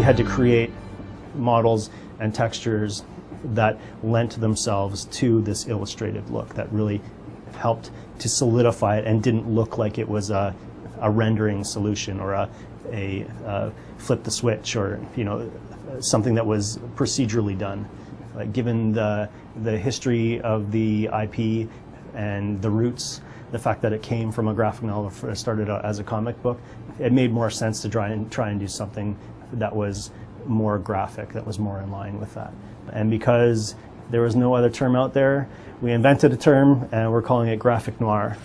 had to create models and textures that lent themselves to this illustrative look that really helped to solidify it and didn't look like it was a rendering solution or a flip the switch, or something that was procedurally done. Given the history of the IP and the roots, the fact that it came from a graphic novel, started out as a comic book, it made more sense to try and do something that was more graphic, that was more in line with that. And because there was no other term out there, we invented a term and we're calling it graphic noir.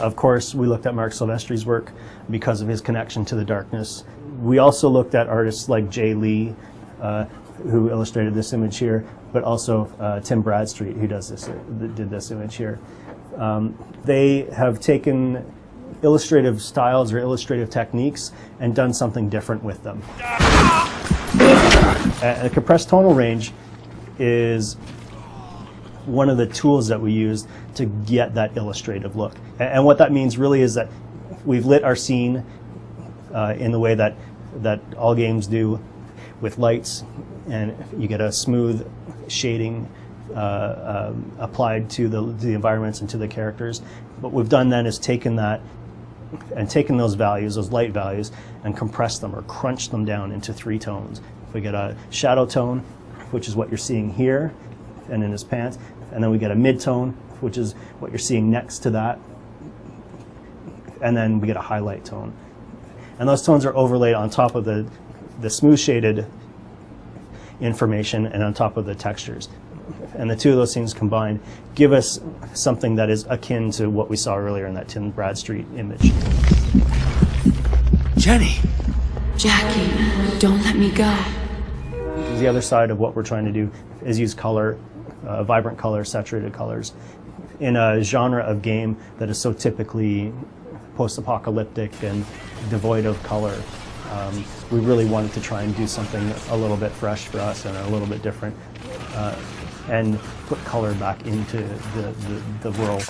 Of course, we looked at Marc Silvestri's work because of his connection to the darkness. We also looked at artists like Jay Lee, who illustrated this image here, but also Tim Bradstreet, who did this image here. They have taken illustrative styles or illustrative techniques and done something different with them. A compressed tonal range is one of the tools that we use to get that illustrative look. And what that means really is that we've lit our scene in the way that all games do, with lights, and you get a smooth shading applied to the environments and to the characters. What we've done then is taken that and taken those values, those light values, and compressed them or crunched them down into 3 tones. We get a shadow tone, which is what you're seeing here and in his pants, and then we get a mid-tone, which is what you're seeing next to that, and then we get a highlight tone. And those tones are overlaid on top of the smooth shaded information and on top of the textures. And the two of those things combined give us something that is akin to what we saw earlier in that Tim Bradstreet image. Jenny! Jackie, don't let me go. The other side of what we're trying to do is use color, vibrant colors, saturated colors, in a genre of game that is so typically post-apocalyptic and devoid of color. We really wanted to try and do something a little bit fresh for us and a little bit different, and put color back into the world.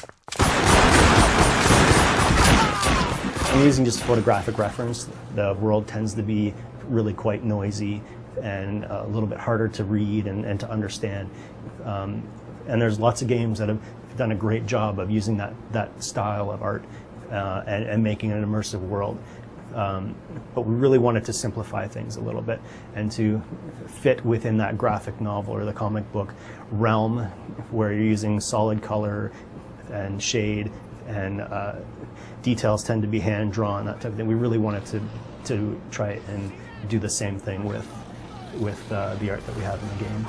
I'm using just photographic reference. The world tends to be really quite noisy and a little bit harder to read and to understand. And there's lots of games that have done a great job of using that style of art and making an immersive world. But we really wanted to simplify things a little bit and to fit within that graphic novel or the comic book realm where you're using solid color and shade and details tend to be hand-drawn, that type of thing. We really wanted to try and do the same thing with the art that we have in the game.